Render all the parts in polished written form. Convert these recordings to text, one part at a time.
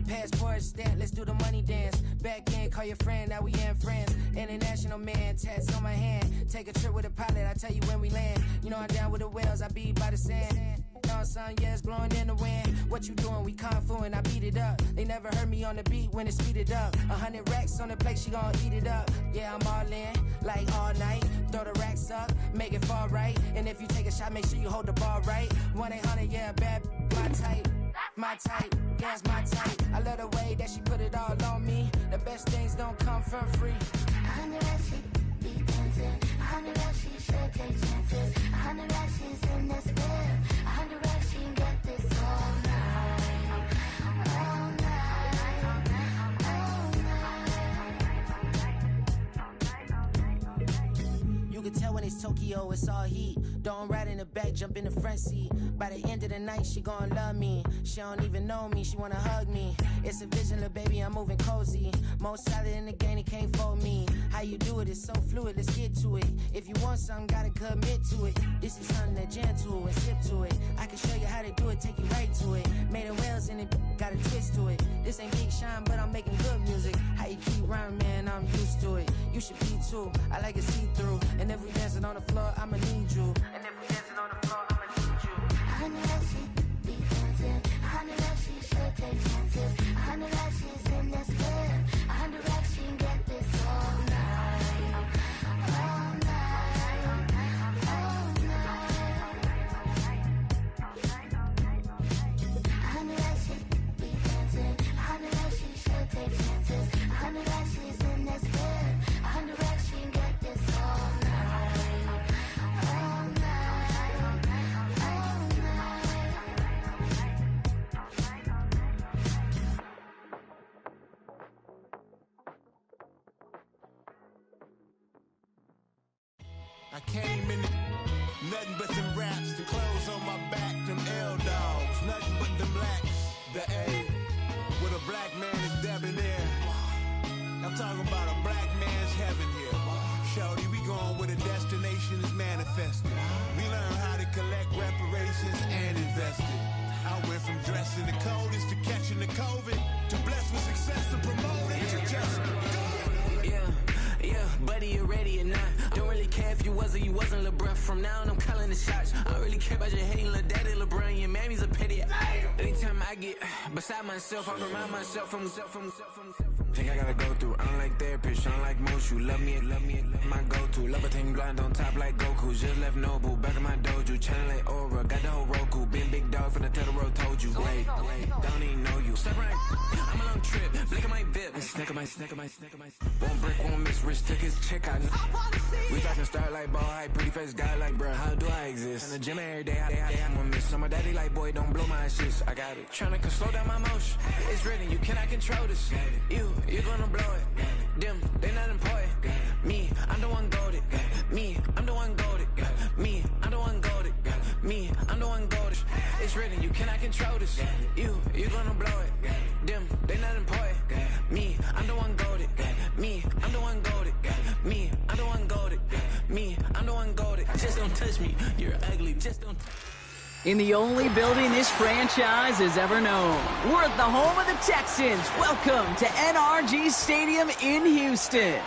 Passport stamp, let's do the money dance. Back in, call your friend, now we ain't friends. International man, tats on my hand. Take a trip with a pilot, I tell you when we land. You know I'm down with the whales, I be by the sand. Sun, yeah, it's blowing in the wind. What you doing? We kung fu and I beat it up. They never heard me on the beat when it's speeded up. 100 racks on the plate, she gon' eat it up. Yeah, I'm all in, like all night. Throw the racks up, make it fall right. And if you take a shot, make sure you hold the ball right. 1-800, yeah, bad, my type. My type, yeah, it's my type. I love the way that she put it all on me. The best things don't come for free. 100 racks, she be dancing. 100 racks, she should take chances. 100 racks, she's in this bed. 100 racks, she can get this all night. All night. All night. You can tell when it's Tokyo, it's all heat. Don't ride in the back, jump in the front seat. By the end of the night, she gon' love me. She don't even know me, she wanna hug me. It's a vision, little baby, I'm moving cozy. Most solid in the game, he can't fold me. How you do it, it's so fluid, let's get to it. If you want something, gotta commit to it. This is something that jam to and sip to it. I can show you how to do it, take you right to it. Made of whales in it, got a twist to it. This ain't Big Sean, but I'm making good music. How you keep rhyming, man, I'm used to it. You should be too, I like it see-through. And if we dancing on the floor, I'ma need you. And if we dancing on the floor, I'ma need you. 100 racks, she be dancing. 100 racks, she should take chances. 100 racks, she's in this bed. 100 racks, she can get this all night. All night. All night. 100 racks, she be dancing. 100 racks, she should take chances. 100 racks, she's in this bed. 100 racks, she can get this all night. I came in nothing but them raps, the clothes on my back, them L-dogs, nothing but them blacks, the A, with a black man is debonair. I'm talking about a black man's heaven here. Shorty, we going where the destination is manifested. We learn how to collect reparations and invest it. I went from dressing the coldest to catching the COVID, to blessed with success and promoting to just Yeah, buddy, you ready or not? Don't really care if you was or you wasn't, lil' bruh. From now on, I'm calling the shots. I don't really care about your hating, lil' daddy, LeBron. Your mammy's a pity. Anytime I get beside myself, I remind myself from. Think I gotta go through. I don't like therapists, I don't like most. You love me, my go-to. Love a thing blind on top like Goku. Just left Nobu, back in my dojo. Channel like Aura, got the whole Roku. Been big dog from the tell the road, told you. Wait, don't even know you. Step right, I'm a long trip. Blink of my VIP. Snack of my. One brick, one miss. Rich took his check out. We talking start like ball hype. Pretty face guy like, bruh, how do I exist? In the gym every day, I'm gonna miss. So my daddy like, boy, don't blow my assist. I got it. Tryna slow down my motion. It's written, you cannot control this. You gonna blow it. Them, they not important. Me, I'm the one golded. Me, I'm the one golded. Me, I'm the one golded. Me, I'm the one golded. It's written, you cannot control this. You gonna blow it. Them, they not important. Me, I'm the one golded. Me, I'm the one golded. Me, I'm the one golded. Me, I'm the one golded. Just don't touch me. You're ugly. Just don't. In the only building this franchise has ever known, we're at the home of the Texans. Welcome to NRG Stadium in Houston.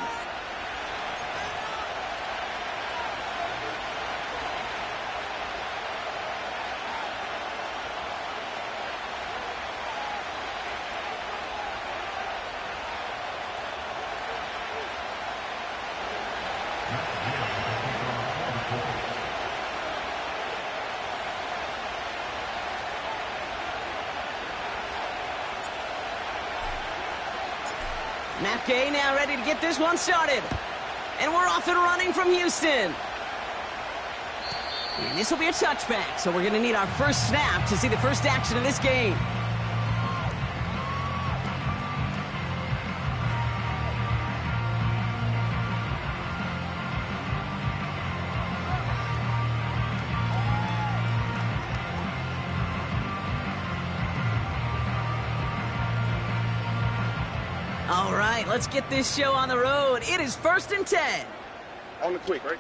Matt Gay now ready to get this one started. And we're off and running from Houston. And this will be a touchback, so we're going to need our first snap to see the first action of this game. All right, let's get this show on the road. It is 1st and 10. On the quick, right?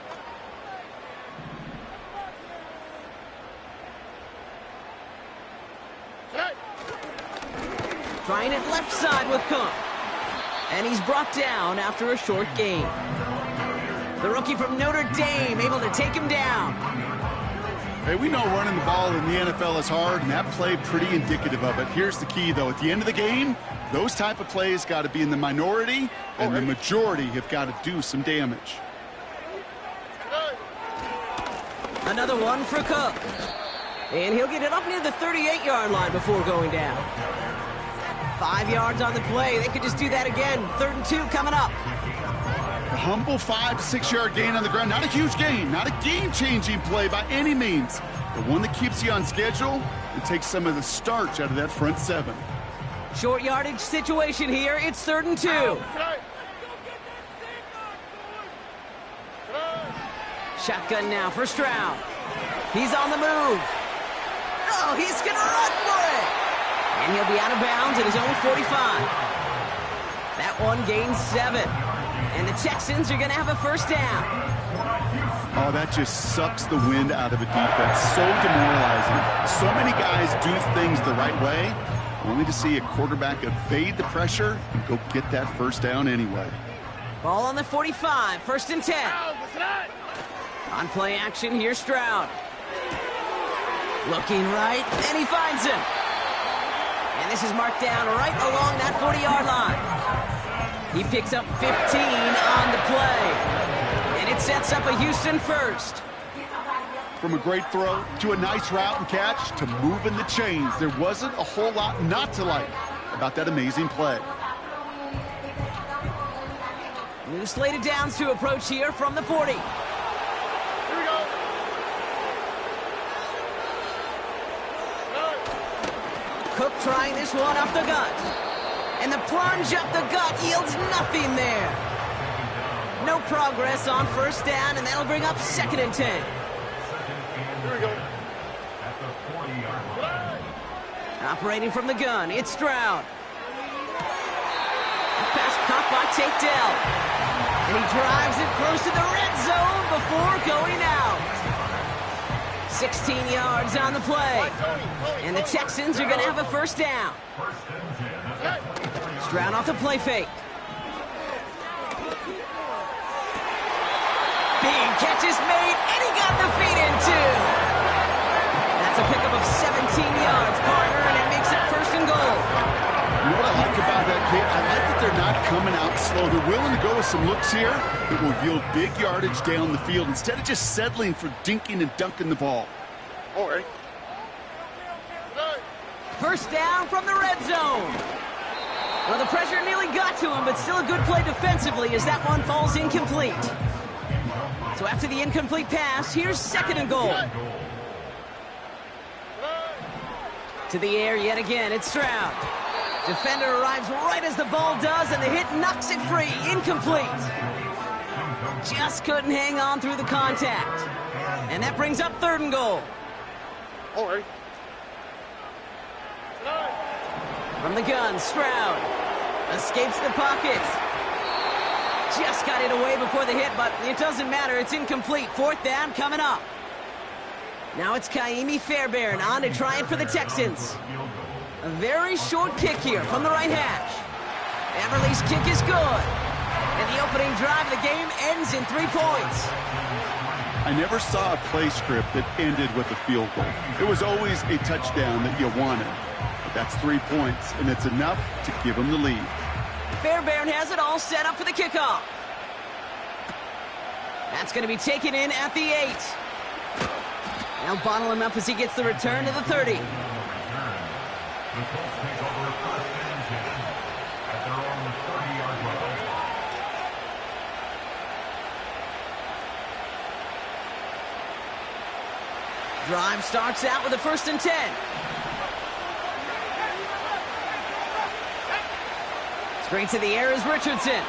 Hey! Trying it left side with Cook. And he's brought down after a short gain. The rookie from Notre Dame able to take him down. Hey, we know running the ball in the NFL is hard, and that play pretty indicative of it. Here's the key, though. At the end of the game, those type of plays got to be in the minority, and the majority have got to do some damage. Another one for Cook. And he'll get it up near the 38-yard line before going down. 5 yards on the play. They could just do that again. 3rd and 2 coming up. A humble 5 to 6 yard gain on the ground. Not a huge gain, not a game-changing play by any means, but one that keeps you on schedule and takes some of the starch out of that front 7. Short yardage situation here. It's 3rd and 2. Shotgun now for Stroud. He's on the move. Oh, he's going to run for it. And he'll be out of bounds at his own 45. That one gains 7. And the Texans are going to have a first down. Oh, that just sucks the wind out of a defense. So demoralizing. So many guys do things the right way, only to see a quarterback evade the pressure and go get that first down anyway. Ball on the 45, 1st and 10. On play action, here's Stroud. Looking right, and he finds him. And this is marked down right along that 40-yard line. He picks up 15 on the play. And it sets up a Houston first. From a great throw to a nice route and catch to moving the chains, there wasn't a whole lot not to like about that amazing play. New slated downs to approach here from the 40. Cook trying this one up the gut. And the plunge up the gut yields nothing there. No progress on first down, and that'll bring up 2nd and 10. Here we go. At the 40-yard line. Operating from the gun, it's Stroud. Pass caught by Tate Dell. And he drives it close to the red zone before going out. 16 yards on the play. And the Texans are going to have a first down. Stroud off the play fake. Big catch is made, and he got the feet in too. That's a pickup of 17 yards, partner, and it makes it 1st and goal. You know what I like about that kid? I like that they're not coming out slow. They're willing to go with some looks here that will yield big yardage down the field instead of just settling for dinking and dunking the ball. All right. First down from the red zone. Well, the pressure nearly got to him, but still a good play defensively as that one falls incomplete. So after the incomplete pass, here's 2nd and goal. To the air yet again, it's Stroud. Defender arrives right as the ball does, and the hit knocks it free. Incomplete. Just couldn't hang on through the contact. And that brings up 3rd and goal. All right. From the gun, Stroud escapes the pocket. Just got it away before the hit, but it doesn't matter. It's incomplete. 4th down coming up. Now it's Kaimi Fairbairn on to try it for the Texans. A very short kick here from the right hash. Everly's kick is good. And the opening drive of the game ends in 3 points. I never saw a play script that ended with a field goal. It was always a touchdown that you wanted. But that's 3 points, and it's enough to give them the lead. Fairbairn has it all set up for the kickoff. That's going to be taken in at the 8. Now bottle him up as he gets the return to the 30. The Colts take over 1st and 10 at their own 30-yard line. Drive starts out with a 1st and 10. Straight to the air is Richardson.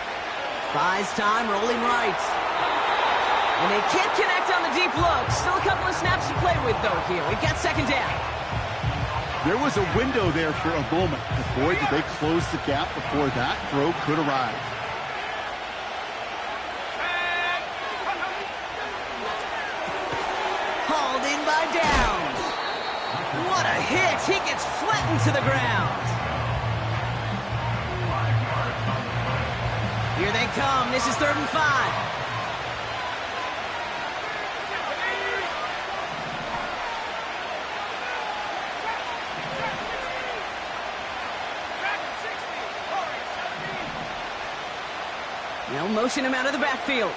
Buys time, rolling right. And they can't connect on the deep look. Still a couple of snaps to play with, though, here. We've got 2nd down. There was a window there for a moment, but boy, did they close the gap before that throw could arrive. Hauled in by Downs. What a hit. He gets flattened to the ground. Here they come. This is 3rd and 5. They'll motion him out of the backfield.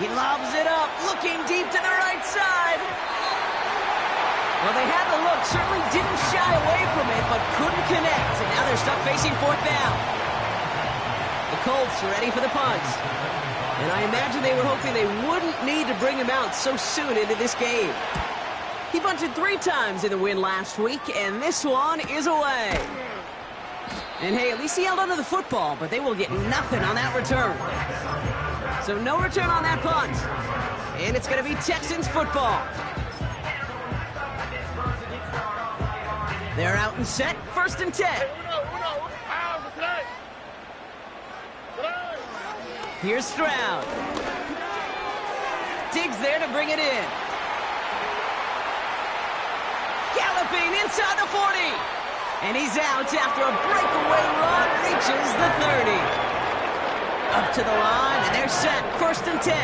He lobs it up, looking deep to the right side. Well, they had the look, certainly didn't shy away from it, but couldn't connect. And now they're stuck facing 4th down. The Colts are ready for the punt. And I imagine they were hoping they wouldn't need to bring him out so soon into this game. He bunted 3 times in the win last week, and this one is away. And hey, at least he held onto the football, but they will get nothing on that return. So no return on that punt. And it's going to be Texans football. They're out and set, 1st and 10. Here's Stroud. Diggs there to bring it in. Galloping inside the 40. And he's out after a breakaway run reaches the 30. Up to the line, and they're set. 1st and 10.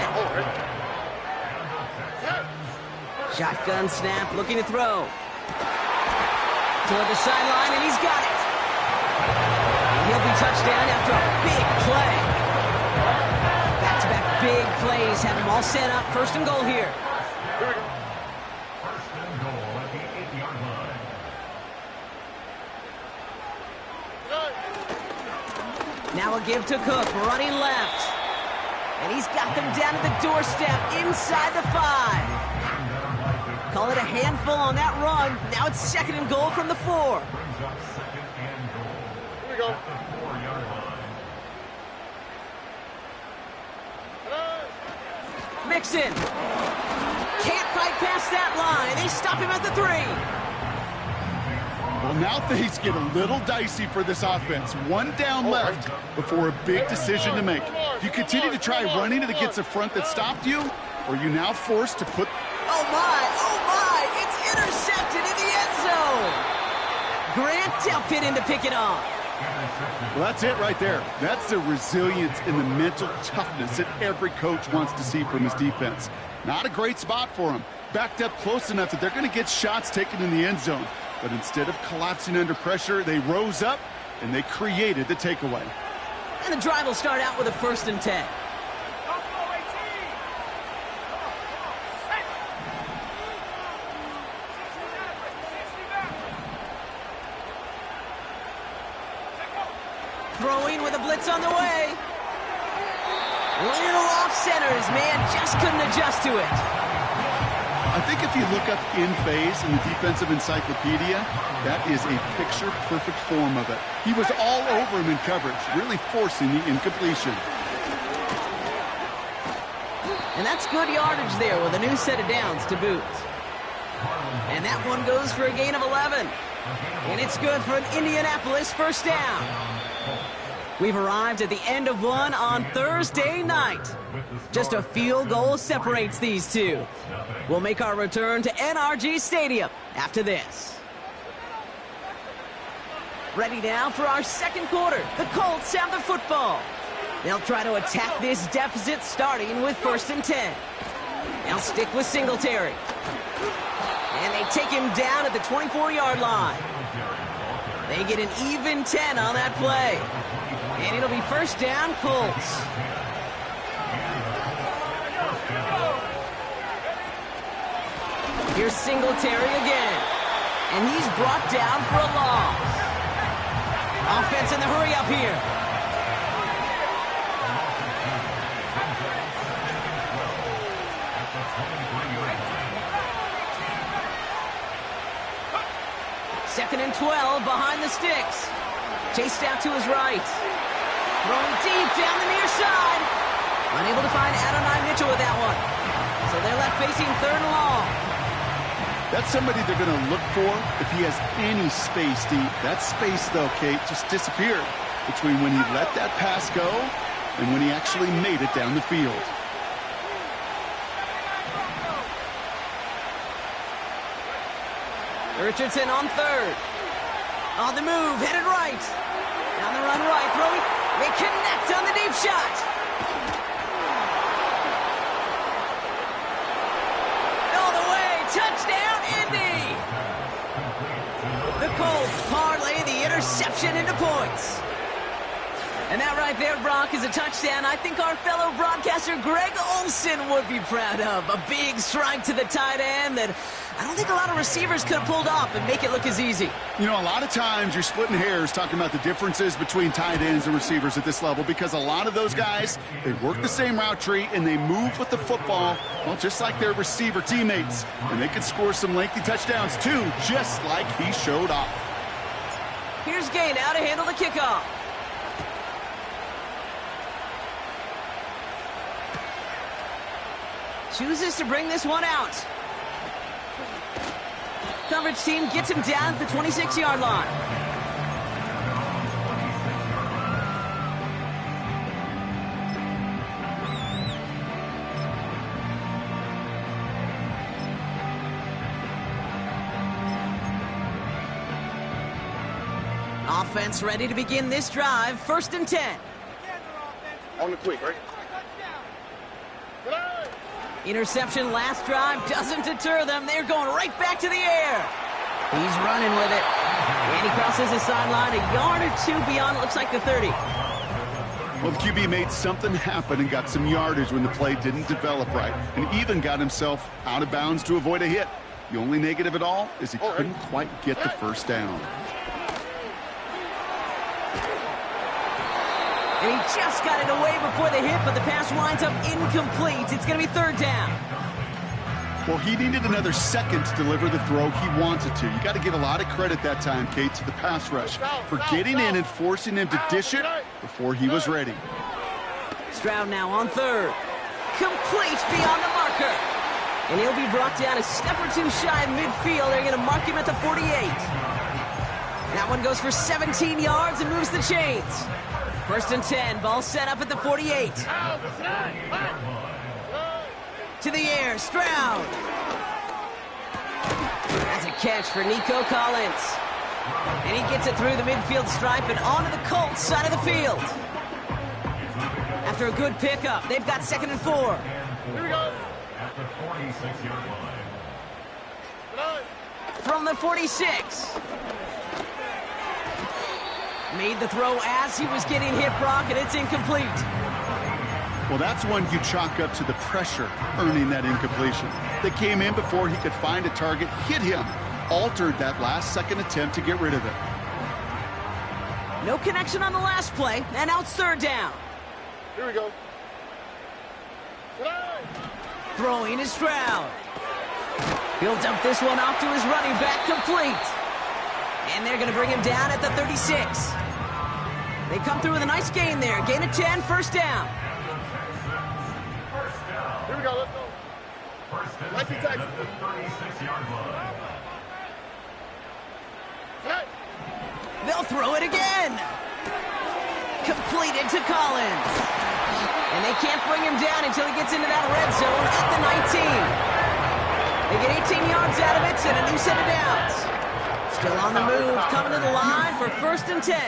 Shotgun snap, looking to throw. Toward the sideline, and he's got it. And he'll be touchdown after a big play. Back-to-back big plays have them all set up. 1st and goal here. Now a give to Cook, running left. And he's got them down at the doorstep inside the 5. Call it a handful on that run. Now it's 2nd and goal from the 4. Here we go. Mixon. Can't fight past that line. They stop him at the 3. Well, now things get a little dicey for this offense. 1 down left before a big decision to make. Do you continue to try running it against a front that stopped you? Or are you now forced to put... Oh my, it's intercepted in the end zone. Grant Delpit in to pick it off. Well, that's it right there. That's the resilience and the mental toughness that every coach wants to see from his defense. Not a great spot for him. Backed up close enough that they're going to get shots taken in the end zone. But instead of collapsing under pressure, they rose up and they created the takeaway. And the drive will start out with a 1st and 10. Throwing with a blitz on the way. Little off center. His man just couldn't adjust to it. I think if you look up in phase in the defensive encyclopedia, that is a picture-perfect form of it. He was all over him in coverage, really forcing the incompletion. And that's good yardage there with a new set of downs to boot. And that one goes for a gain of 11. And it's good for an Indianapolis 1st down. We've arrived at the end of one on Thursday night. Just a field goal separates these two. We'll make our return to NRG Stadium after this. Ready now for our 2nd quarter. The Colts have the football. They'll try to attack this deficit starting with 1st and 10. They'll stick with Singletary. And they take him down at the 24-yard line. They get an even 10 on that play. And it'll be 1st down, Colts. Here's Singletary again. And he's brought down for a loss. Offense in the hurry up here. Second and 12 behind the sticks. Chased out to his right. Throwing deep down the near side. Unable to find Adonai Mitchell with that one. So they're left facing 3rd and long. That's somebody they're going to look for if he has any space deep. That space, though, Kate, just disappeared between when he let that pass go and when he actually made it down the field. Richardson on 3rd. On the move, headed right. Down the run right, throwing. They connect on the deep shot. All the way. Touchdown, Indy. The Colts parlay the interception into points. And that right there, Brock, is a touchdown I think our fellow broadcaster Greg Olson would be proud of. A big strike to the tight end that I don't think a lot of receivers could have pulled off and make it look as easy. You know, a lot of times you're splitting hairs talking about the differences between tight ends and receivers at this level because a lot of those guys, they work the same route tree and they move with the football, well, just like their receiver teammates. And they can score some lengthy touchdowns too, just like he showed off. Here's Gay now to handle the kickoff. Chooses to bring this one out. Coverage team gets him down at the 26-yard line. Offense ready to begin this drive. 1st and 10. On the quick, right? Interception last drive doesn't deter them. They're going right back to the air. He's running with it. And he crosses the sideline a yard or two beyond, it looks like the 30. Well, the QB made something happen and got some yardage when the play didn't develop right, and even got himself out of bounds to avoid a hit. The only negative at all is he couldn't quite get the first down. And he just got it away before the hit, but the pass winds up incomplete. It's going to be 3rd down. Well, he needed another second to deliver the throw he wanted to. You got to give a lot of credit that time, Kate, to the pass rush for getting in and forcing him to dish it before he was ready. Stroud now on 3rd. Complete beyond the marker. And he'll be brought down a step or two shy of midfield. They're going to mark him at the 48. That one goes for 17 yards and moves the chains. 1st and 10, ball set up at the 48. To the air, Stroud. That's a catch for Nico Collins. And he gets it through the midfield stripe and onto the Colts side of the field. After a good pickup, they've got 2nd and 4. Here we go. At the 46-yard line. From the 46. Made the throw as he was getting hit, Brock, and it's incomplete. Well, that's one you chalk up to the pressure earning that incompletion. They came in before he could find a target, hit him, altered that last-second attempt to get rid of it. No connection on the last play, and now it's 3rd down. Here we go. Throwing is Stroud. He'll dump this one off to his running back, complete. And they're going to bring him down at the 36. They come through with a nice gain there. Gain of 10, 1st down. Here we go, let's go. First and 10 at the 36-yard line. They'll throw it again. Completed to Collins. And they can't bring him down until he gets into that red zone at the 19. They get 18 yards out of it and a new set of downs. Still on the move, coming to the line for 1st and 10.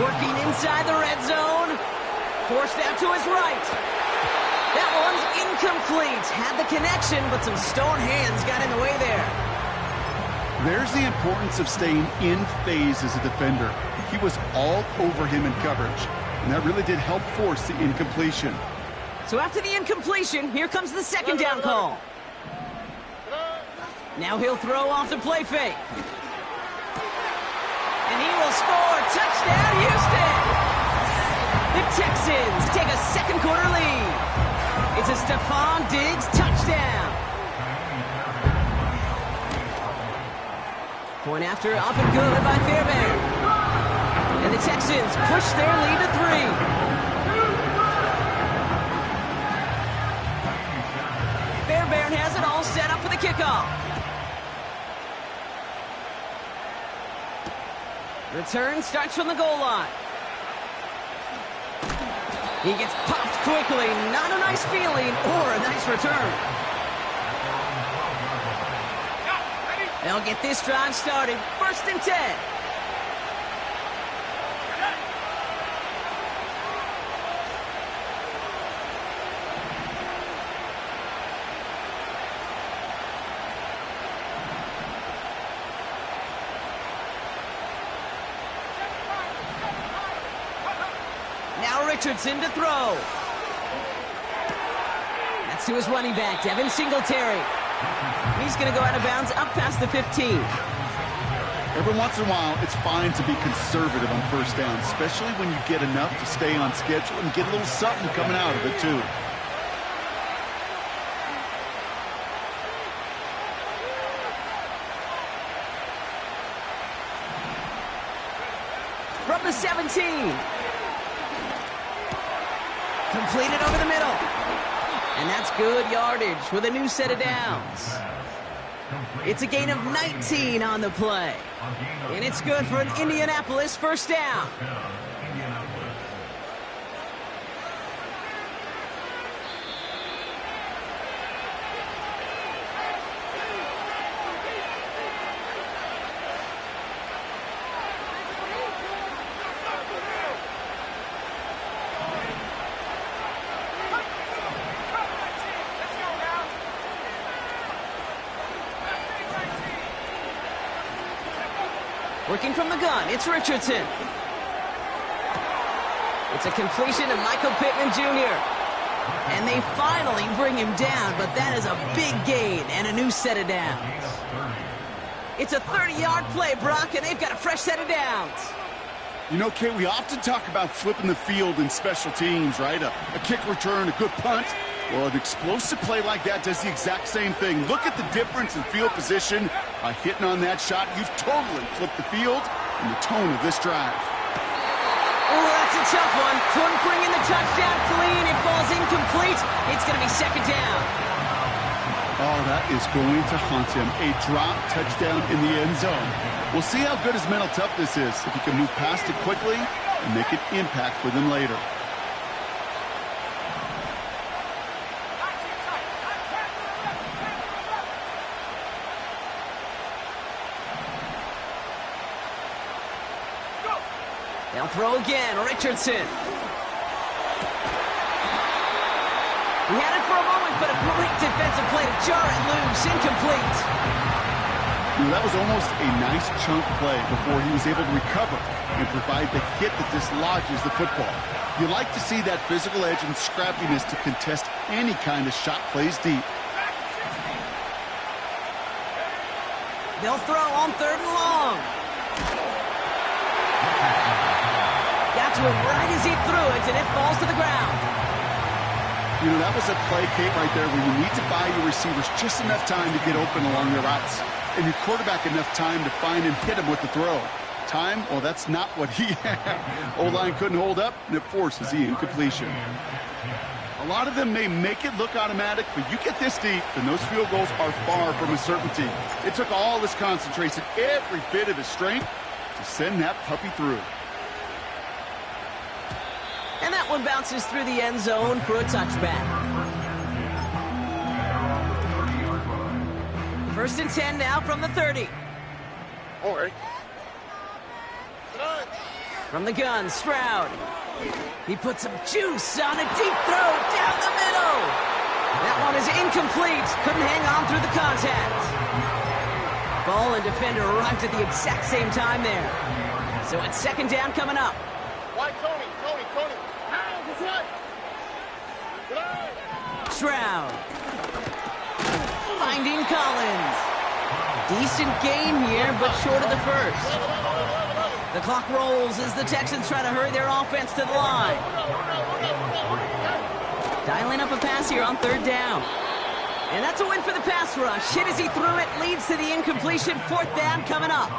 Working inside the red zone. Forced out to his right. That one's incomplete. Had the connection, but some stone hands got in the way there. There's the importance of staying in phase as a defender. He was all over him in coverage, and that really did help force the incompletion. So after the incompletion, here comes the 2nd down call. Now he'll throw off the play fake. And he will score. Touchdown, Houston! The Texans take a 2nd quarter lead. It's a Stephon Diggs touchdown. Point after, up and good by Fairbairn. And the Texans push their lead to 3. Fairbairn has it all set up for the kickoff. Return starts from the goal line. He gets popped quickly. Not a nice feeling or a nice return. They'll get this drive started. 1st and 10. Now Richardson to throw. That's to his running back, Devin Singletary. He's going to go out of bounds up past the 15. Every once in a while, it's fine to be conservative on first down, especially when you get enough to stay on schedule and get a little something coming out of it, too. From the 17. Completed over the middle. And that's good yardage with a new set of downs. It's a gain of 19 on the play. And it's good for an Indianapolis first down. Working from the gun, it's Richardson. It's a completion of Michael Pittman Jr. And they finally bring him down, but that is a big gain and a new set of downs. It's a 30-yard play, Brock, and they've got a fresh set of downs. You know, Kate, we often talk about flipping the field in special teams, right? A kick return, a good punt. Well, an explosive play like that does the exact same thing. Look at the difference in field position. By hitting on that shot, you've totally flipped the field and the tone of this drive. Oh, that's a tough one. Couldn't bring in the touchdown clean. It falls incomplete. It's going to be second down. Oh, that is going to haunt him. A drop touchdown in the end zone. We'll see how good his mental toughness is, if he can move past it quickly and make an impact for them later. They'll throw again, Richardson. He had it for a moment, but a great defensive play to jar it loose. Incomplete. That was almost a nice chunk play before he was able to recover and provide the hit that dislodges the football. You like to see that physical edge and scrappiness to contest any kind of shot plays deep. They'll throw on third and long. Got to him right as he threw it, and it falls to the ground. You know, that was a play, Kate, right there where you need to buy your receivers just enough time to get open along their routes, and your quarterback enough time to find and hit him with the throw. Time, well, that's not what he had. O-line couldn't hold up, and it forces the incompletion. A lot of them may make it look automatic, but you get this deep, and those field goals are far from a certainty. It took all his concentration, every bit of his strength, to send that puppy through. And that one bounces through the end zone for a touchback. First and 10 now from the 30. All right. From the gun, Stroud. He puts some juice on a deep throw down the middle. That one is incomplete. Couldn't hang on through the contact. Ball and defender arrived at the exact same time there. So it's second down coming up. Why, Tony? Stroud. Finding Collins. Decent gain here, but short of the first. The clock rolls as the Texans try to hurry their offense to the line. Dialing up a pass here on third down. And that's a win for the pass rush. Hit as he threw it, leads to the incompletion. Fourth down coming up.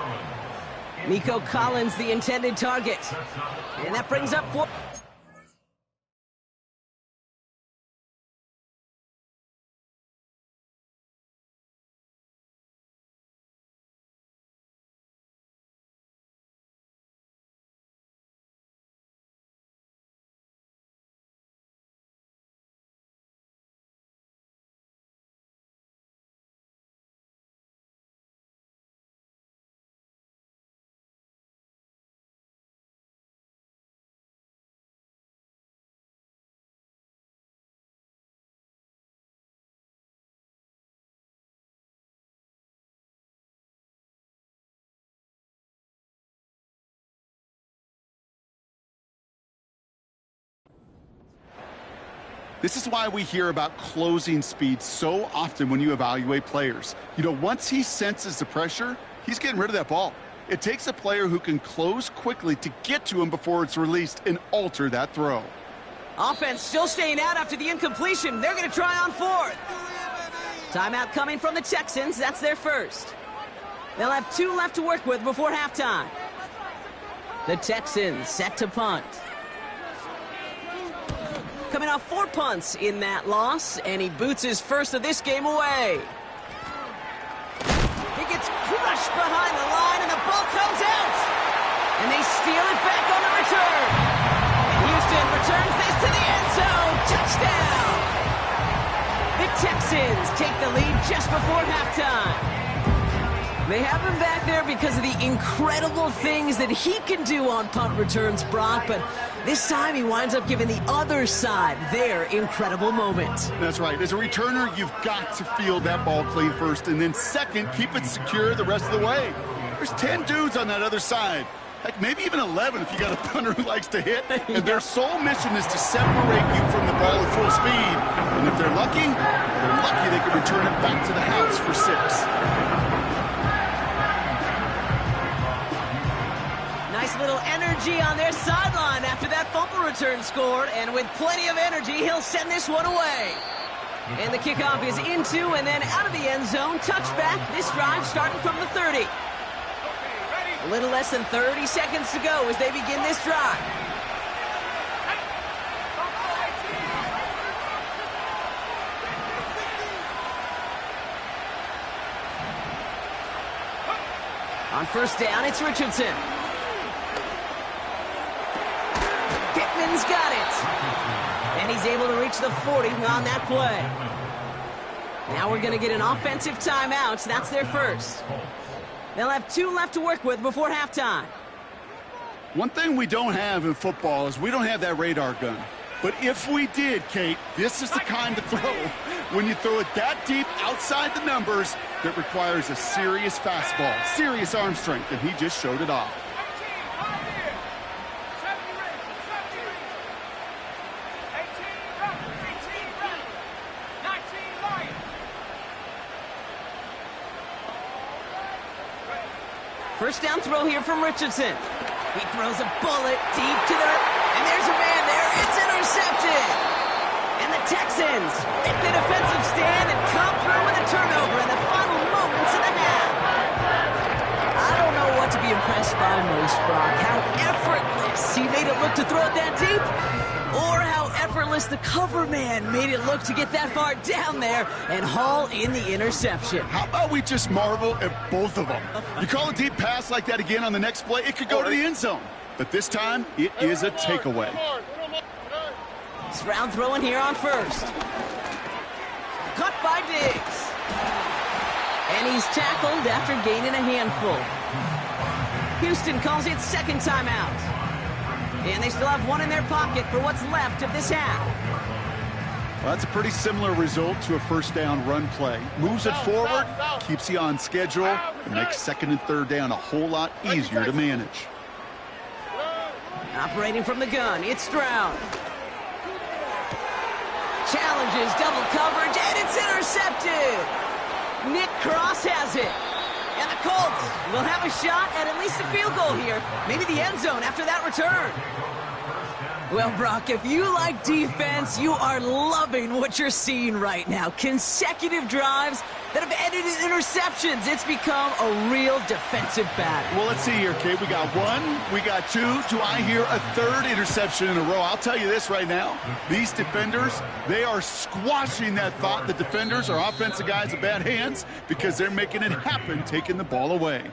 Nico Collins, the intended target. And that brings up four. This is why we hear about closing speed so often when you evaluate players. You know, once he senses the pressure, he's getting rid of that ball. It takes a player who can close quickly to get to him before it's released and alter that throw. Offense still staying out after the incompletion. They're going to try on fourth. Timeout coming from the Texans. That's their first. They'll have 2 left to work with before halftime. The Texans set to punt. Coming off 4 punts in that loss, and he boots his first of this game away. He gets crushed behind the line, and the ball comes out. And they steal it back on the return. And Houston returns this to the end zone. Touchdown! The Texans take the lead just before halftime. They have him back there because of the incredible things that he can do on punt returns, Brock, but this time he winds up giving the other side their incredible moment. That's right. As a returner, you've got to field that ball clean first, and then second, keep it secure the rest of the way. There's 10 dudes on that other side. Heck, maybe even 11 if you got a punter who likes to hit. And their sole mission is to separate you from the ball at full speed. And if they're lucky they can return it back to the house for 6. Nice little energy on their sideline after that fumble return scored, and with plenty of energy, he'll send this one away. And the kickoff is into and then out of the end zone. Touchback. This drive starting from the 30. A little less than 30 seconds to go as they begin this drive. On first down, it's Richardson. Pittman's got it. And he's able to reach the 40 on that play. Now we're going to get an offensive timeout. That's their first. They'll have 2 left to work with before halftime. One thing we don't have in football is we don't have that radar gun. But if we did, Kate, this is the kind of throw. When you throw it that deep outside the numbers, that requires a serious fastball, serious arm strength, and he just showed it off. First down throw here from Richardson. He throws a bullet deep to the... And there's a man there. It's intercepted. And the Texans make the defensive stand and come through with a turnover in the final moments of the half. I don't know what to be impressed by most, Brock. How effortless he made it look to throw it that deep, or how effortless the cover man made it look to get that far down there and haul in the interception. How about we just marvel at both of them? You call a deep pass like that again on the next play, it could go to the end zone. But this time, it is a takeaway. Stroud throwing here on first. Cut by Diggs. And he's tackled after gaining a handful. Houston calls it second timeout. And they still have 1 in their pocket for what's left of this half. Well, that's a pretty similar result to a first down run play. Moves it forward, keeps you on schedule, and makes second and third down a whole lot easier to manage. Operating from the gun, it's Stroud. Challenges double coverage, and it's intercepted. Nick Cross has it. And the Colts will have a shot at least a field goal here. Maybe the end zone after that return. Well, Brock, if you like defense, you are loving what you're seeing right now. Consecutive drives that have ended in interceptions. It's become a real defensive battle. Well, let's see here, Kate. We got 1, we got 2. Do I hear a third interception in a row? I'll tell you this right now. These defenders, they are squashing that thought that defenders are offensive guys with bad hands because they're making it happen, taking the ball away.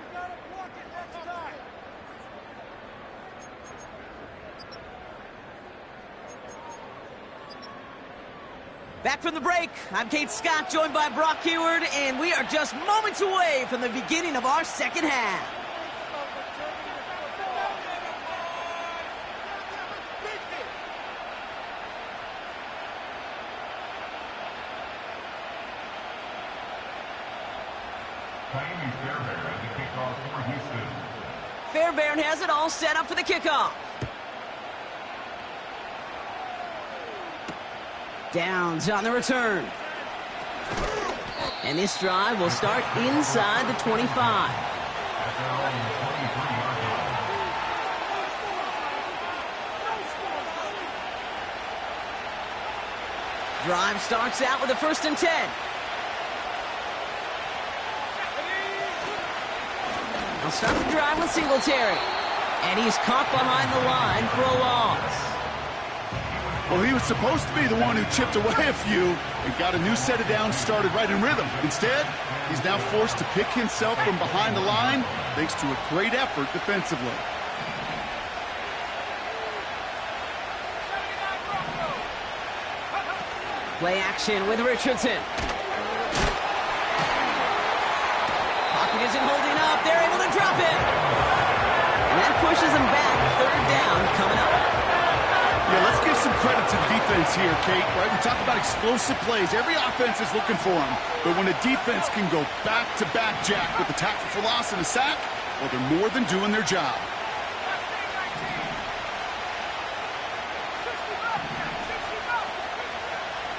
Back from the break, I'm Kate Scott, joined by Brock Heward, and we are just moments away from the beginning of our second half. Fairbairn has it all set up for the kickoff. Downs on the return. And this drive will start inside the 25. Drive starts out with a 1st and 10. They'll start the drive with Singletary. And he's caught behind the line for a loss. Well, he was supposed to be the one who chipped away a few and got a new set of downs started right in rhythm. Instead, he's now forced to pick himself from behind the line thanks to a great effort defensively. Play action with Richardson. Pocket isn't holding up. They're able to drop it. And that pushes them back. 3rd down coming up. Yeah, let's give some credit to the defense here, Kate. Right? We talk about explosive plays. Every offense is looking for them. But when a defense can go back-to-back, Jack, with the tackle for loss and a sack, well, they're more than doing their job.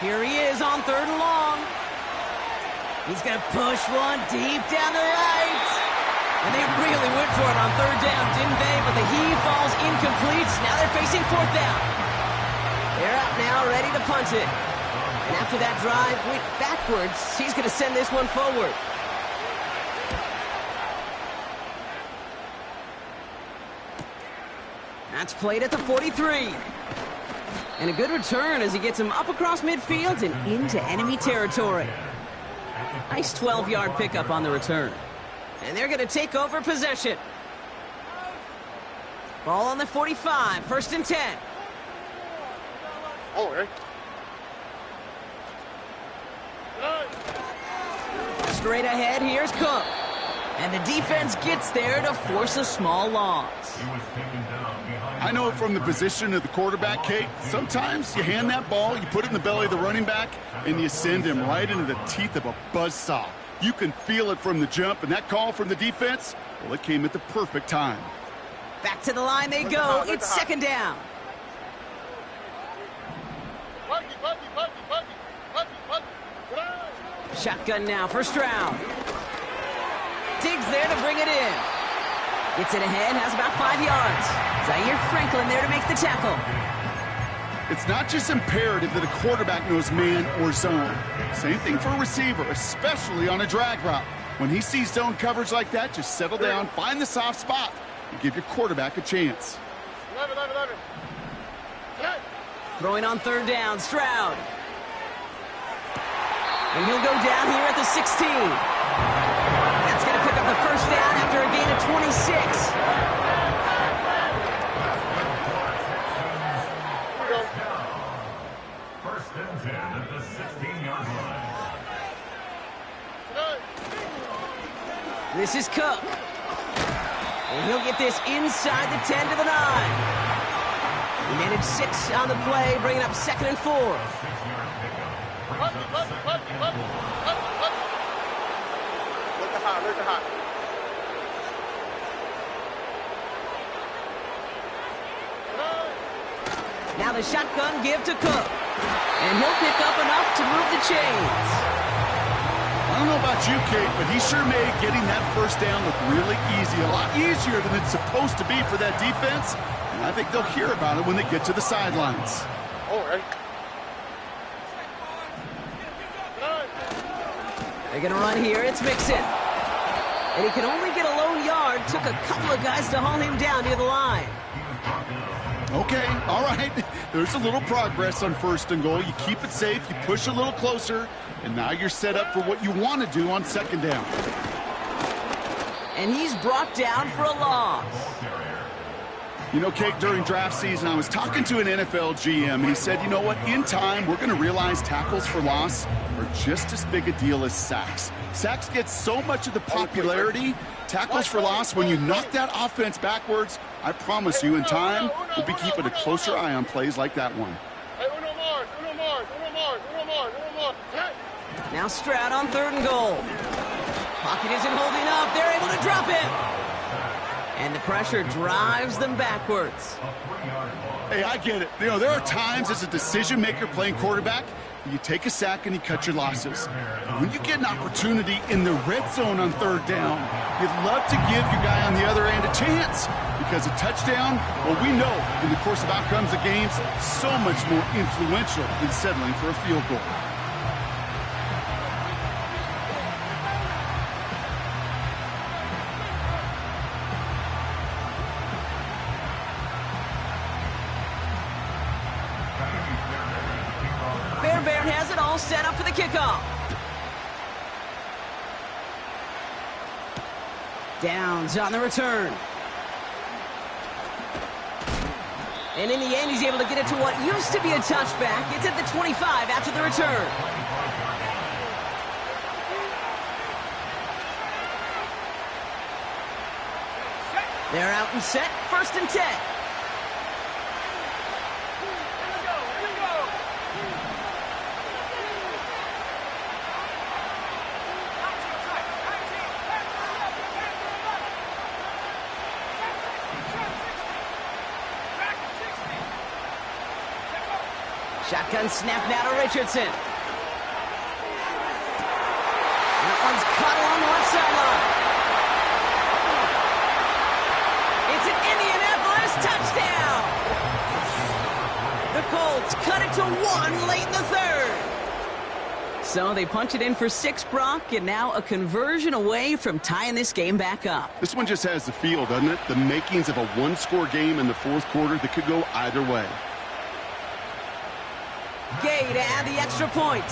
Here he is on 3rd and long. He's going to push one deep down the right. And they really went for it on 3rd down, didn't they? But the heave falls incomplete. Now they're facing 4th down. They're out now, ready to punt it. And after that drive went backwards, he's going to send this one forward. That's played at the 43. And a good return as he gets him up across midfield and into enemy territory. Nice 12-yard pickup on the return. And they're going to take over possession. Ball on the 45, 1st and 10. Oh, okay. Straight ahead, here's Cook. And the defense gets there to force a small loss. I know it from the position of the quarterback, Kate. Sometimes you hand that ball, you put it in the belly of the running back, and you send him right into the teeth of a buzzsaw. You can feel it from the jump, and that call from the defense, well, it came at the perfect time. Back to the line they go. It's 2nd down. Shotgun now for Stroud. Diggs there to bring it in. Gets it ahead, has about 5 yards. Zaire Franklin there to make the tackle. It's not just imperative that a quarterback knows man or zone. Same thing for a receiver, especially on a drag route. When he sees zone coverage like that, just settle down, find the soft spot, and give your quarterback a chance. Throwing on 3rd down, Stroud. And he'll go down here at the 16. That's going to pick up the 1st down after a gain of 26. This is Cook. And he'll get this inside the 10 to the 9. He managed 6 on the play, bringing up 2nd and 4. Now the shotgun give to Cook. And he'll pick up enough to move the chains. I don't know about you, Kate, but he sure made getting that 1st down look really easy. A lot easier than it's supposed to be for that defense. And I think they'll hear about it when they get to the sidelines. All right. They're going to run here. It's Mixon. And he can only get a lone yard. Took a couple of guys to haul him down near the line. Okay, all right. There's a little progress on 1st and goal. You keep it safe, you push a little closer, and now you're set up for what you want to do on 2nd down. And he's brought down for a loss. You know, Kate, during draft season, I was talking to an NFL GM, and he said, you know what, in time, we're going to realize tackles for loss are just as big a deal as sacks. Sacks get so much of the popularity. Tackles for loss, when you knock that offense backwards, I promise you, in time, we'll be keeping a closer eye on plays like that one. Now Stroud on 3rd and goal. Pocket isn't holding up. They're able to drop it. And the pressure drives them backwards. A 3-yard loss. Hey, I get it. You know, there are times as a decision maker playing quarterback, you take a sack and you cut your losses. When you get an opportunity in the red zone on third down, you'd love to give your guy on the other end a chance, because a touchdown, well, we know in the course of outcomes of games, so much more influential than settling for a field goal. Fairbairn has it all set up for the kickoff. Downs on the return. And in the end, he's able to get it to what used to be a touchback. It's at the 25 after the return. They're out and set, 1st and 10. Shotgun snap now to Richardson. That one's caught along the left sideline. It's an Indianapolis touchdown. The Colts cut it to 1 late in the 3rd. So they punch it in for 6, Brock, and now a conversion away from tying this game back up. This one just has the feel, doesn't it? The makings of a one-score game in the 4th quarter that could go either way. Gay to add the extra point.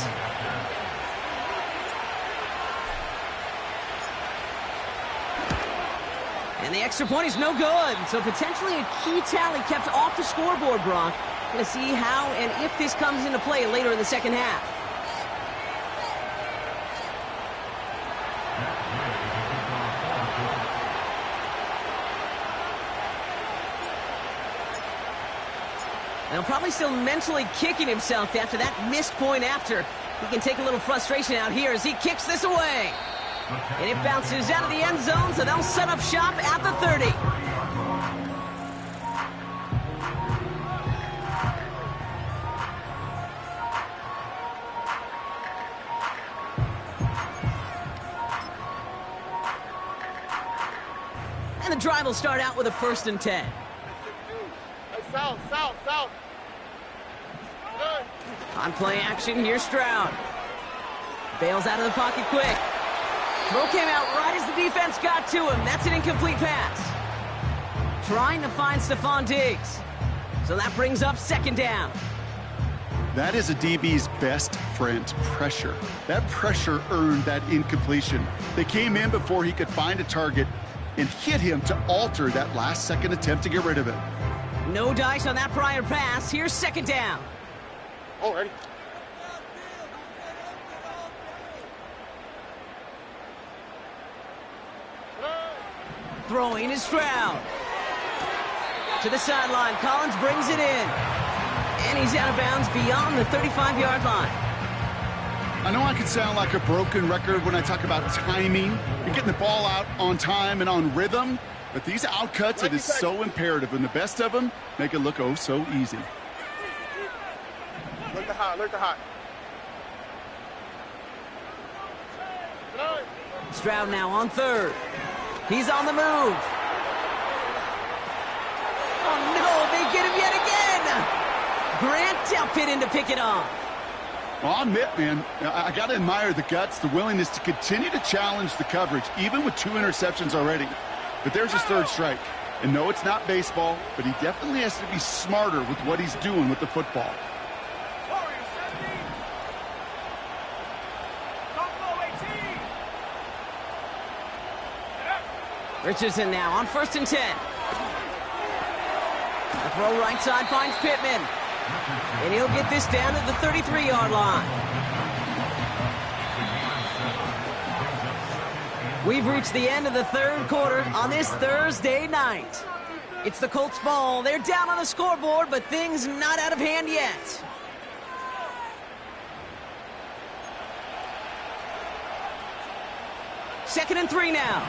And the extra point is no good. So potentially a key tally kept off the scoreboard, Brock. Going to see how and if this comes into play later in the 2nd half. Now probably still mentally kicking himself after that missed point after. He can take a little frustration out here as he kicks this away. And it bounces out of the end zone, so they'll set up shop at the 30. And the drive will start out with a 1st and 10. South. Good. On play action, here's Stroud. Bails out of the pocket quick. Throw came out right as the defense got to him. That's an incomplete pass. Trying to find Stephon Diggs. So that brings up 2nd down. That is a DB's best friend, pressure. That pressure earned that incompletion. They came in before he could find a target and hit him to alter that last-second attempt to get rid of it. No dice on that prior pass. Here's 2nd down. Oh, ready. Throwing is Stroud. To the sideline. Collins brings it in. And he's out of bounds beyond the 35-yard line. I know I can sound like a broken record when I talk about timing and getting the ball out on time and on rhythm, but these outcuts, it is so imperative, and the best of them make it look oh so easy. Look the hot. Stroud now on 3rd. He's on the move. Oh, no, they get him yet again. Grant Delpit in to pick it off. Well, I'll admit, man, I got to admire the guts, the willingness to continue to challenge the coverage, even with 2 interceptions already. But there's his 3rd strike. And no, it's not baseball, but he definitely has to be smarter with what he's doing with the football. Richardson now on 1st and 10. The throw right side finds Pittman. And he'll get this down to the 33-yard line. We've reached the end of the 3rd quarter on this Thursday night. It's the Colts ball. They're down on the scoreboard, but things not out of hand yet. Second and 3 now.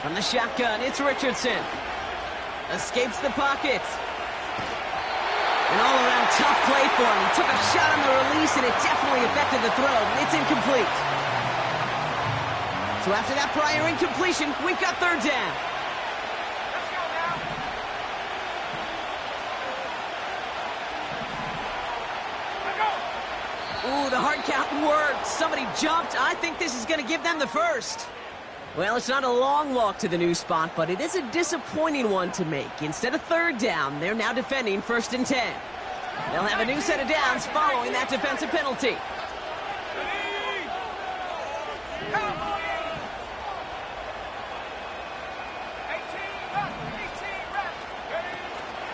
From the shotgun, it's Richardson. Escapes the pocket. An all-around tough play for him. He took a shot on the release, and it definitely affected the throw. It's incomplete. So after that prior incompletion, we've got third down. Ooh, the hard count worked. Somebody jumped. I think this is going to give them the first. Well, it's not a long walk to the new spot, but it is a disappointing one to make. Instead of third down, they're now defending 1st and 10. They'll have a new set of downs following that defensive penalty.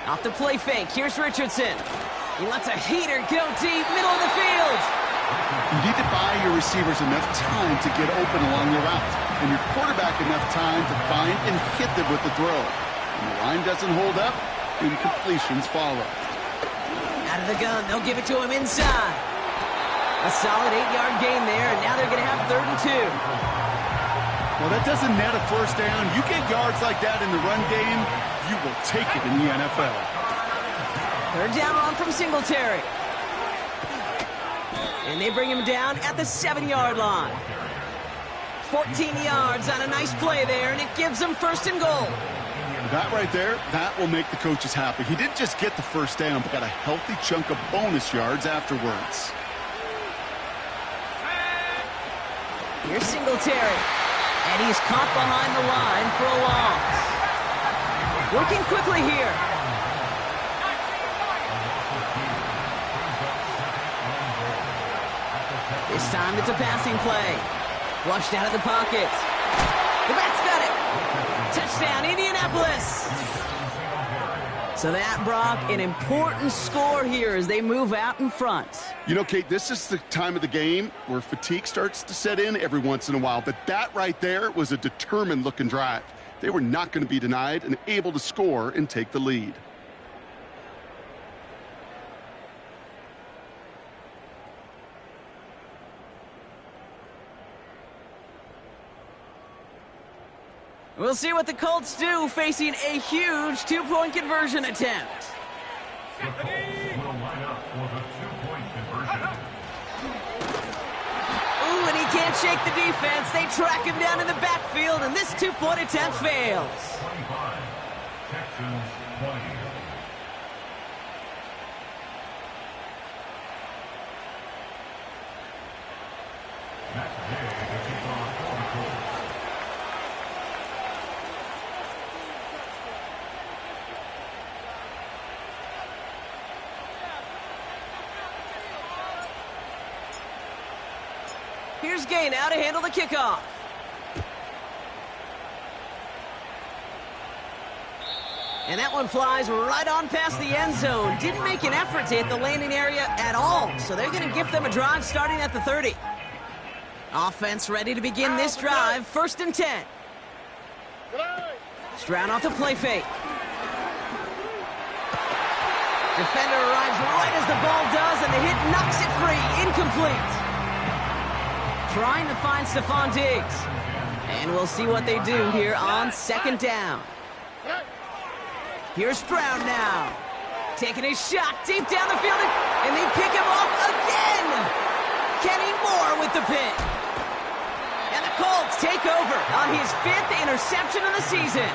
Off the play fake, here's Richardson. He lets a heater go deep, middle of the field. You need to buy your receivers enough time to get open along the route, and your quarterback enough time to find and hit them with the throw. When the line doesn't hold up, incompletions follow. Out of the gun, they'll give it to him inside. A solid 8-yard gain there, and now they're going to have 3rd and 2. Well, that doesn't net a first down. You get yards like that in the run game, you will take it in the NFL. 3rd down run from Singletary. And they bring him down at the 7-yard line. 14 yards on a nice play there, and it gives them 1st and goal. That right there, that will make the coaches happy. He didn't just get the first down, but got a healthy chunk of bonus yards afterwards. Here's Singletary. And he's caught behind the line for a loss. Working quickly here. This time it's a passing play. Flushed out of the pocket. The back's got it. Touchdown, Indianapolis. So that, Brock, an important score here as they move out in front. You know, Kate, this is the time of the game where fatigue starts to set in every once in a while. But that right there was a determined-looking drive. They were not going to be denied and able to score and take the lead. We'll see what the Colts do facing a huge 2-point conversion attempt. The Colts will line up for the 2-point conversion. Ooh, and he can't shake the defense. They track him down in the backfield, and this 2-point attempt fails. 25, Texans 20. That's big to kick off for the Colts. Here's Gay now to handle the kickoff. And that one flies right on past the end zone. Didn't make an effort to hit the landing area at all. So they're going to gift them a drive starting at the 30. Offense ready to begin this drive. 1st and 10. Stroud off the play fake. Defender arrives right as the ball does, and the hit knocks it free. Incomplete. Trying to find Stephon Diggs. And we'll see what they do here on 2nd down. Here's Stroud now. Taking his shot deep down the field, and they pick him off again. Kenny Moore with the pick. And the Colts take over on his 5th interception of the season.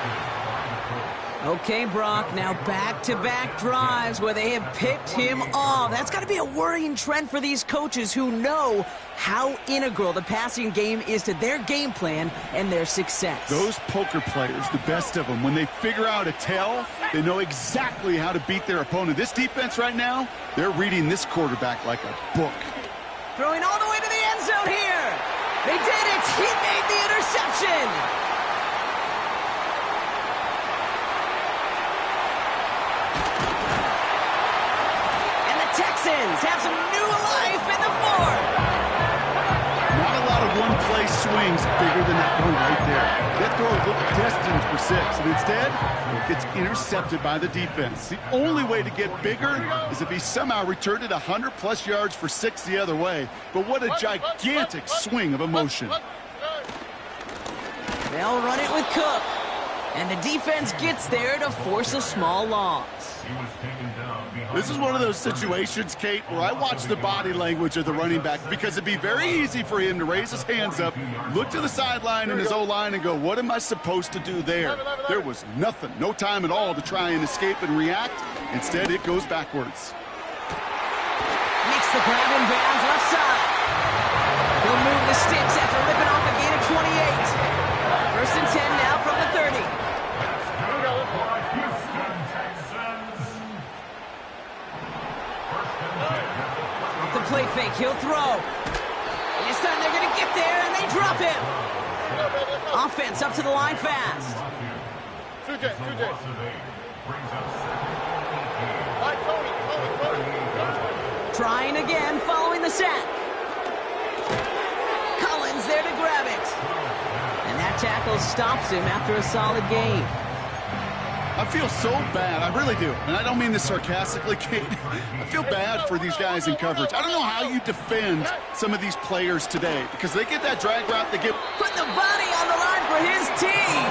Okay, Brock, now back-to-back drives where they have picked him off. That's got to be a worrying trend for these coaches who know how integral the passing game is to their game plan and their success. Those poker players, the best of them, when they figure out a tell, they know exactly how to beat their opponent. This defense right now, they're reading this quarterback like a book. Throwing all the way to the end zone here. They did it. He made the interception. Texans have some new life in the 4th. Not a lot of one-play swings bigger than that one right there. That throw looked destined for 6, and instead, it gets intercepted by the defense. The only way to get bigger is if he somehow returned it 100-plus yards for 6 the other way. But what a gigantic swing of emotion. They'll run it with Cook. And the defense gets there to force a small loss. This is one of those situations, Kate, where I watch the body language of the running back because it'd be very easy for him to raise his hands up, look to the sideline and his O-line and go, what am I supposed to do there? There was nothing, no time at all to try and escape and react. Instead, it goes backwards. Makes the grab in bounds left side. He'll move the sticks after ripping off a gain of 28. First and 10 now from the 30. Off the play fake, he'll throw. And this time they're going to get there, and they drop him. Offense up to the line fast. 2J. Tony. Trying again, following the sack. Collins there to grab it. And that tackle stops him after a solid gain. I feel so bad, I really do. And I don't mean this sarcastically, Kate. I feel bad for these guys in coverage. I don't know how you defend some of these players today because they get that drag route, they get... Put the body on the line for his team.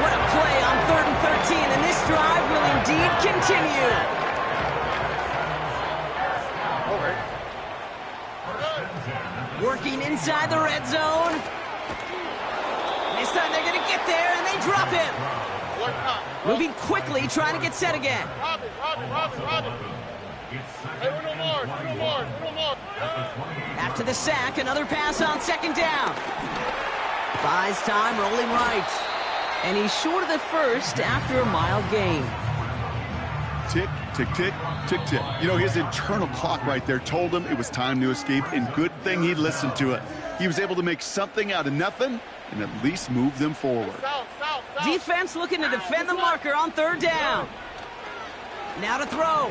What a play on 3rd and 13, and this drive will indeed continue. Working inside the red zone. This time they're going to get there, and they drop him. Moving quickly, trying to get set again. Robin. Hey, no more. After the sack, another pass on 2nd down. Buys time, rolling right. And he's short of the first after a mild gain. Tick, tick, tick, tick, tick. You know, his internal clock right there told him it was time to escape, and good thing he listened to it. He was able to make something out of nothing and at least move them forward. Defense looking to defend the marker on 3rd down. Now to throw.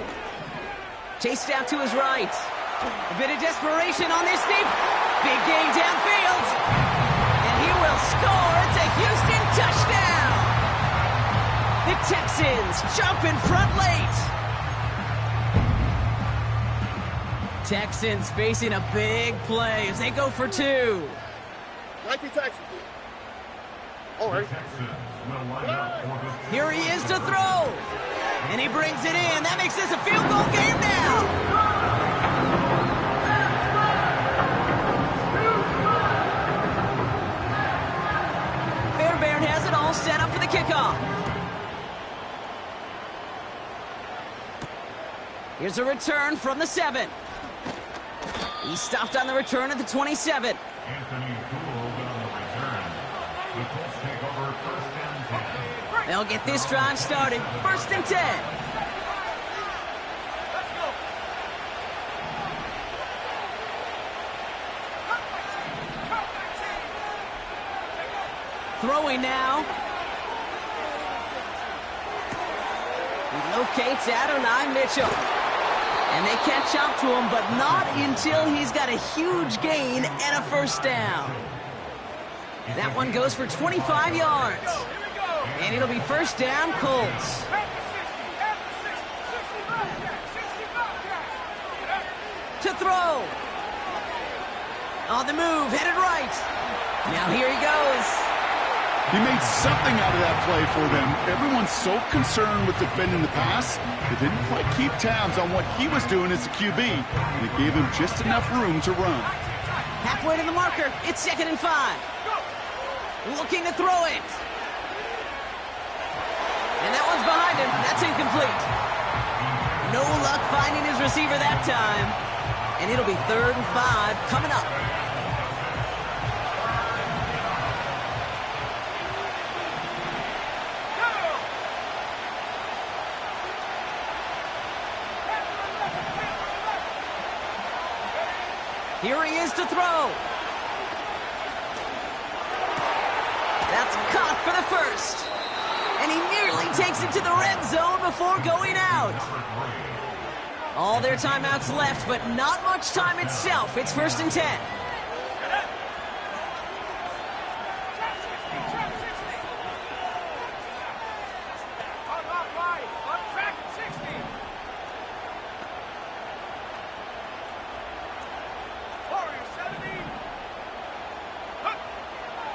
Chased out to his right. A bit of desperation on this deep. Big gain downfield. And he will score. It's a Houston touchdown. The Texans jump in front late. Texans facing a big play as they go for 2. 19 Texans. All right. Here he is to throw. And he brings it in. That makes this a field goal game now. Fairbairn has it all set up for the kickoff. Here's a return from the 7. He stopped on the return at the 27. They'll get this drive started. 1st and 10. Throwing now. He locates Adonai Mitchell. And they catch up to him, but not until he's got a huge gain and a 1st down. That one goes for 25 yards. And it'll be 1st down, Colts. To throw. On the move, headed right. Now here he goes. He made something out of that play for them. Everyone's so concerned with defending the pass, they didn't quite keep tabs on what he was doing as a QB. And it gave him just enough room to run. Halfway to the marker, it's 2nd and 5. Looking to throw it. And that one's behind him. That's incomplete. No luck finding his receiver that time. And it'll be 3rd and 5 coming up. Here he is to throw. That's caught for the 1st. And he nearly takes it to the red zone before going out. All their timeouts left, but not much time itself. It's 1st and 10.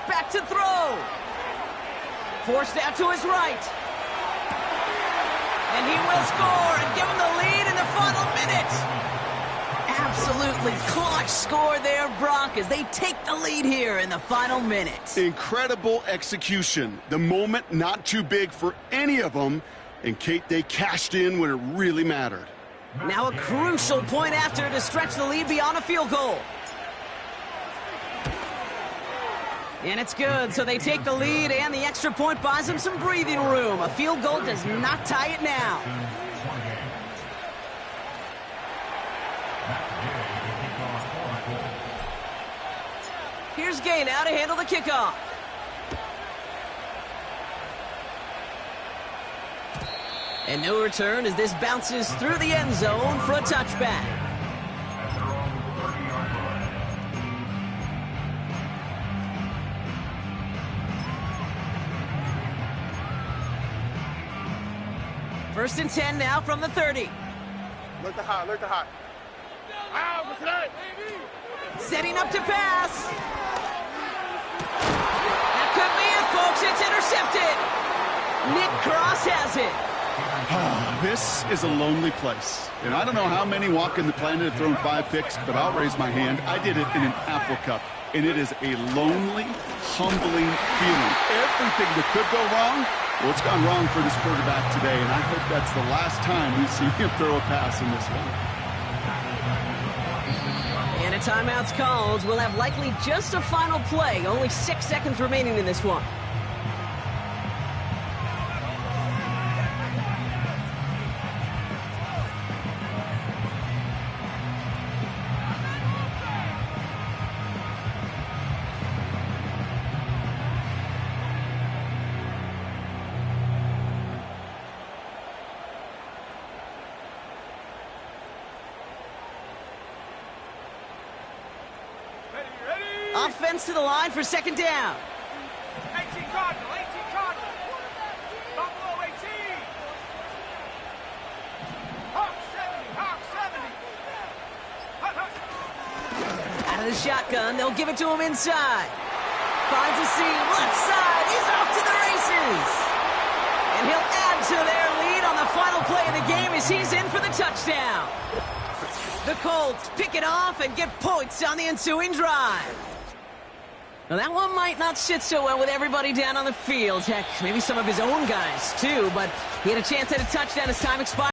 Back set to throw. Forced out to his right. And he will score and give him the lead in the final minute. Absolutely clutch score there, Brock, as they take the lead here in the final minute. Incredible execution. The moment not too big for any of them. And, Kate, they cashed in when it really mattered. Now a crucial point after to stretch the lead beyond a field goal. And it's good, so they take the lead, and the extra point buys them some breathing room. A field goal does not tie it now. Here's Gay now to handle the kickoff. And no return as this bounces through the end zone for a touchback. First and 10 now from the 30. Look the high, look the high. Ow, what's that? Setting up to pass. That could be it, folks. It's intercepted. Nick Cross has it. This is a lonely place. And I don't know how many walking the planet have thrown 5 picks, but I'll raise my hand. I did it in an Apple Cup. And it is a lonely, humbling feeling. Everything that could go wrong, well, it's gone wrong for this quarterback today. And I hope that's the last time we see him throw a pass in this one. And a timeout's called. We'll have likely just a final play. Only 6 seconds remaining in this one. Offense to the line for second down. 18 Cardinal, 18 Cardinal. Buffalo 18. Hawk 70, Hawk 70. Out of the shotgun, they'll give it to him inside. Finds a seam, left side, he's off to the races. And he'll add to their lead on the final play of the game as he's in for the touchdown. The Colts pick it off and get points on the ensuing drive. Now that one might not sit so well with everybody down on the field. Heck, maybe some of his own guys too, but he had a chance at a touchdown as time expired.